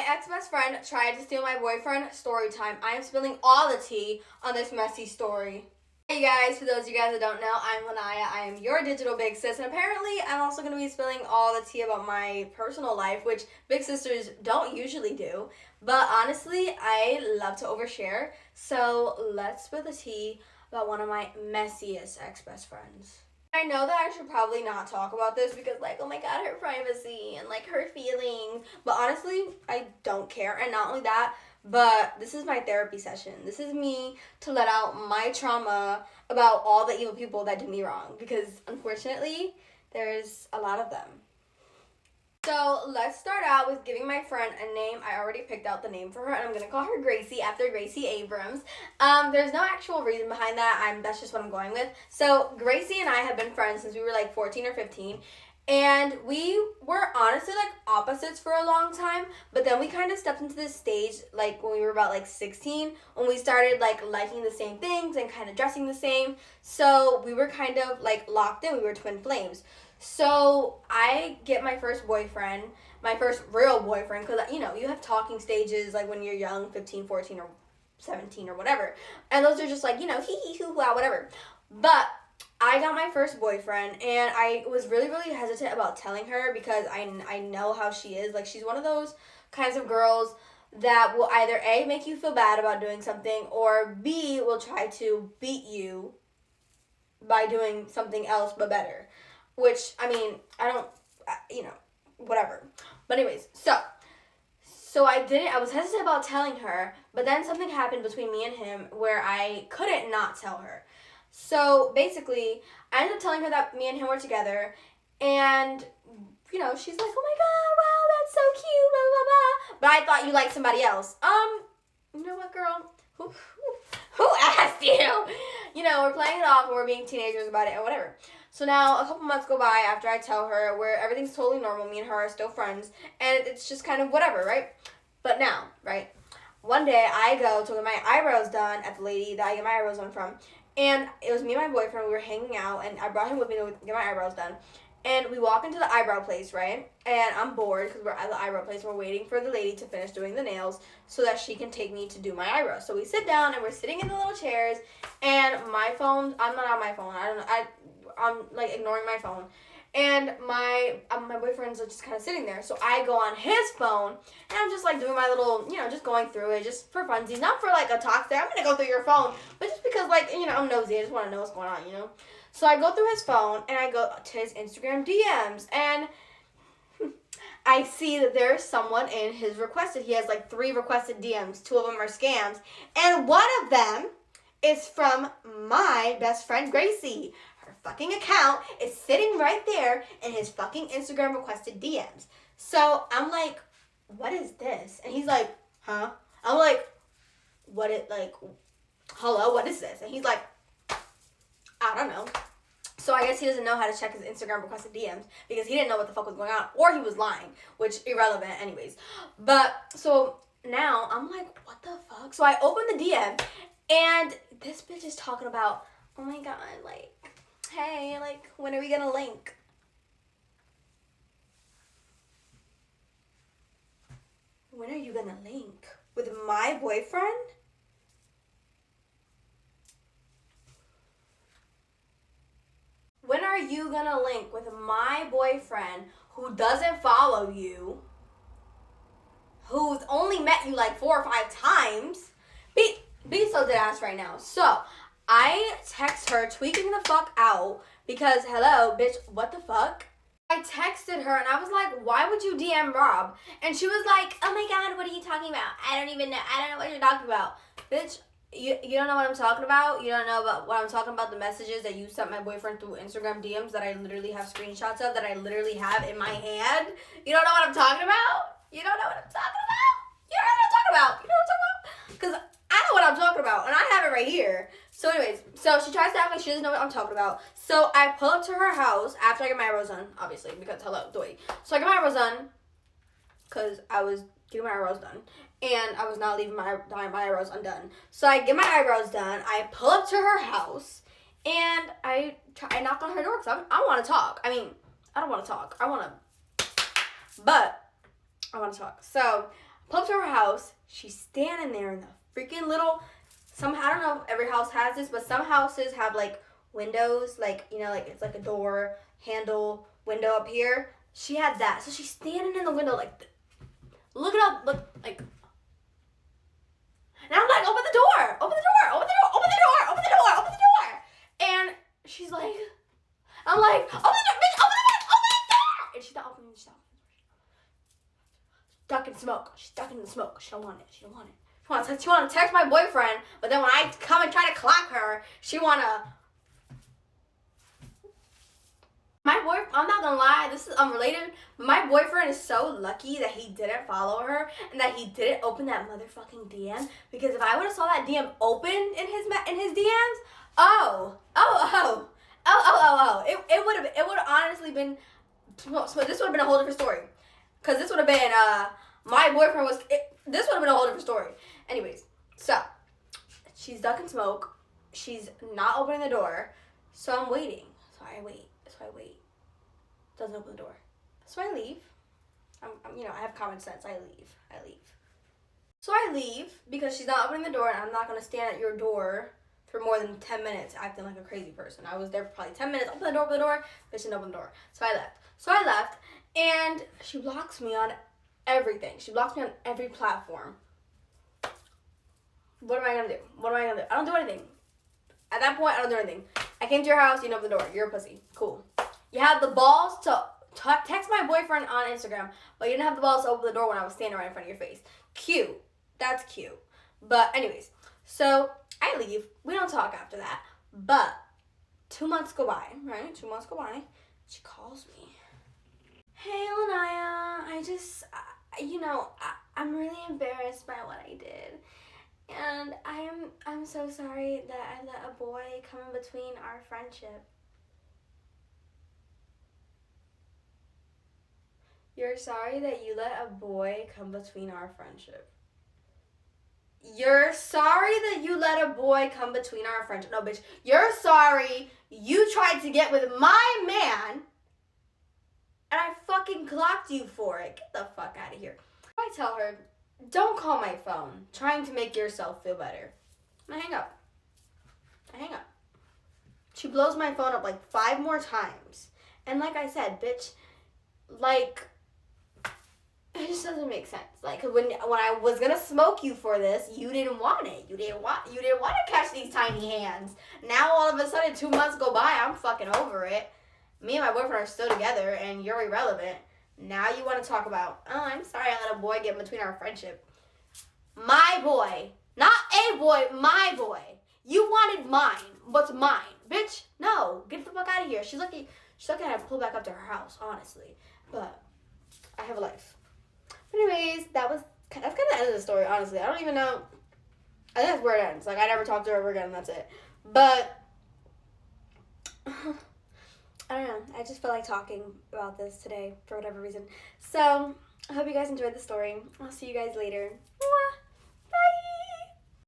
ex-best friend tried to steal my boyfriend. Story time. I am spilling all the tea on this messy story. Hey guys, for those of you guys that don't know, I'm Lanaya. I am your digital big sis, and apparently I'm also going to be spilling all the tea about my personal life, which big sisters don't usually do. But honestly, I love to overshare, so let's spill the tea about one of my messiest ex-best friends. I know that I should probably not talk about this because, like, oh my god, her privacy and, like, her feelings. But honestly, I don't care. And not only that, but this is my therapy session. This is me to let out my trauma about all the evil people that do me wrong. Because, unfortunately, there's a lot of them. So let's start out with giving my friend a name. I already picked out the name for her, and I'm gonna call her Gracie after Gracie Abrams. There's no actual reason behind that. That's just what I'm going with. So Gracie and I have been friends since we were like 14 or 15, and we were honestly like opposites for a long time. But then we kind of stepped into this stage like when we were about like 16, when we started like liking the same things and kind of dressing the same. So we were kind of like locked in. We were twin flames. So I get my first boyfriend, my first real boyfriend, because, you know, you have talking stages, like, when you're young, 15, 14, or 17, or whatever. And those are just, like, you know, hee, hoo, wow, whatever. But I got my first boyfriend, and I was really, really hesitant about telling her because I know how she is. Like, she's one of those kinds of girls that will either, A, make you feel bad about doing something, or B, will try to beat you by doing something else but better. Which, I mean, I don't, you know, whatever. But anyways, so I was hesitant about telling her, but then something happened between me and him where I couldn't not tell her. So basically, I ended up telling her that me and him were together, and, you know, she's like, oh my god, wow, that's so cute, blah, blah, blah. But I thought you liked somebody else. You know what, girl? Who asked you? You know, we're playing it off and we're being teenagers about it and whatever. So now a couple months go by after I tell her where everything's totally normal. Me and her are still friends. And it's just kind of whatever, right? But now, right? One day I go to get my eyebrows done at the lady that I get my eyebrows done from. And it was me and my boyfriend. We were hanging out. And I brought him with me to get my eyebrows done. And we walk into the eyebrow place, right? And I'm bored because we're at the eyebrow place. We're waiting for the lady to finish doing the nails so that she can take me to do my eyebrows. So we sit down and we're sitting in the little chairs. And my phone, I'm not on my phone. I'm like ignoring my phone. And my boyfriend's just kind of sitting there. So I go on his phone and I'm just like doing my little, you know, just going through it just for funsies. Not for like a talk there. I'm going to go through your phone. But just because, like, you know, I'm nosy. I just want to know what's going on, you know. So I go through his phone, and I go to his Instagram DMs, and I see that there's someone in his requested. He has, like, 3 requested DMs. 2 of them are scams, and one of them is from my best friend, Gracie. Her fucking account is sitting right there in his fucking Instagram requested DMs. So I'm like, what is this? And he's like, huh? I'm like, hello, what is this? And he's like, I don't know. So I guess he doesn't know how to check his Instagram requested DMs because he didn't know what the fuck was going on, or he was lying, which irrelevant anyways. But so now I'm like, what the fuck? So I open the DM and this bitch is talking about, oh my god, like, hey, like, when are we gonna link? When are you gonna link? With my boyfriend? When are you gonna link with my boyfriend who doesn't follow you, who's only met you like 4 or 5 times? Be so dead ass right now. So I text her tweaking the fuck out because, hello, bitch, what the fuck? I texted her and I was like, why would you DM Rob? And she was like, oh my god, what are you talking about? I don't know what you're talking about. Bitch, you don't know what I'm talking about? You don't know about what I'm talking about, the messages that you sent my boyfriend through Instagram DMs that I literally have screenshots of, that I literally have in my hand? You don't know what I'm talking about? You don't know what I'm talking about? You don't know what I'm talking about? You know what I'm talking about? Because I know what I'm talking about, and I have it right here. So anyways, so she tries to act like she doesn't know what I'm talking about. So I pull up to her house after I get my eyebrows done, obviously, because hello, doy. So I get my eyebrows done, because I was getting my eyebrows done, and I was not leaving my eyebrows undone. So I get my eyebrows done, I pull up to her house, and I knock on her door, because I want to talk. I mean, I don't want to talk. But I want to talk. So Pull up to her house. She's standing there in the freaking little, I don't know if every house has this, but some houses have like windows, like, you know, like it's like a door handle window up here. She had that. So she's standing in the window like, looking up, look, like, and I'm like, open the door, open the door, open the door, open the door, open the door, open the door. And she's like, I'm like, open the door, bitch, open the door, open the door. And she's not opening the door. Stuck in smoke. She's stuck in the smoke. She don't want it. She don't want it. She want to text my boyfriend, but then when I come and try to clock her, she want to. I'm not gonna lie, this is unrelated, but my boyfriend is so lucky that he didn't follow her and that he didn't open that motherfucking DM, because if I would have saw that DM open in his DMs, it would have honestly been, so this would have been a whole different story, because this would have been, my boyfriend was, this would have been a whole different story. Anyways, so, she's ducking smoke, she's not opening the door, so I'm waiting, so I wait. Doesn't open the door. So I leave. I have common sense. I leave. So I leave because she's not opening the door, and I'm not going to stand at your door for more than 10 minutes acting like a crazy person. I was there for probably 10 minutes. Open the door. Bitch didn't open the door. So I left, and she blocks me on everything. She blocks me on every platform. What am I going to do? I don't do anything. At that point, I don't do anything. I came to your house, you didn't open the door. You're a pussy. Cool. You had the balls to text my boyfriend on Instagram, but you didn't have the balls to open the door when I was standing right in front of your face. Cute. That's cute. But anyways, so I leave. We don't talk after that. But 2 months go by, right? 2 months go by. She calls me. Hey, Lanaya, I'm really embarrassed by what I did. And I'm so sorry that I let a boy come in between our friendship. You're sorry that you let a boy come between our friendship. You're sorry that you let a boy come between our friendship. No, bitch. You're sorry you tried to get with my man, and I fucking clocked you for it. Get the fuck out of here. I tell her, don't call my phone, trying to make yourself feel better. And I hang up. She blows my phone up like 5 more times. And like I said, bitch, like, it just doesn't make sense. Like, when I was gonna smoke you for this, you didn't want it. You didn't want to catch these tiny hands. Now all of a sudden 2 months go by, I'm fucking over it. Me and my boyfriend are still together, and you're irrelevant. Now you want to talk about, oh, I'm sorry I let a boy get in between our friendship. My boy. Not a boy, my boy. You wanted mine. What's mine? Bitch, no. Get the fuck out of here. She's lucky I had to pull back up to her house, honestly. But I have a life. Anyways, that's kind of the end of the story, honestly. I don't even know. I think that's where it ends. Like, I never talked to her ever again, and that's it. But I don't know. I just feel like talking about this today for whatever reason. So, I hope you guys enjoyed the story. I'll see you guys later. Mwah!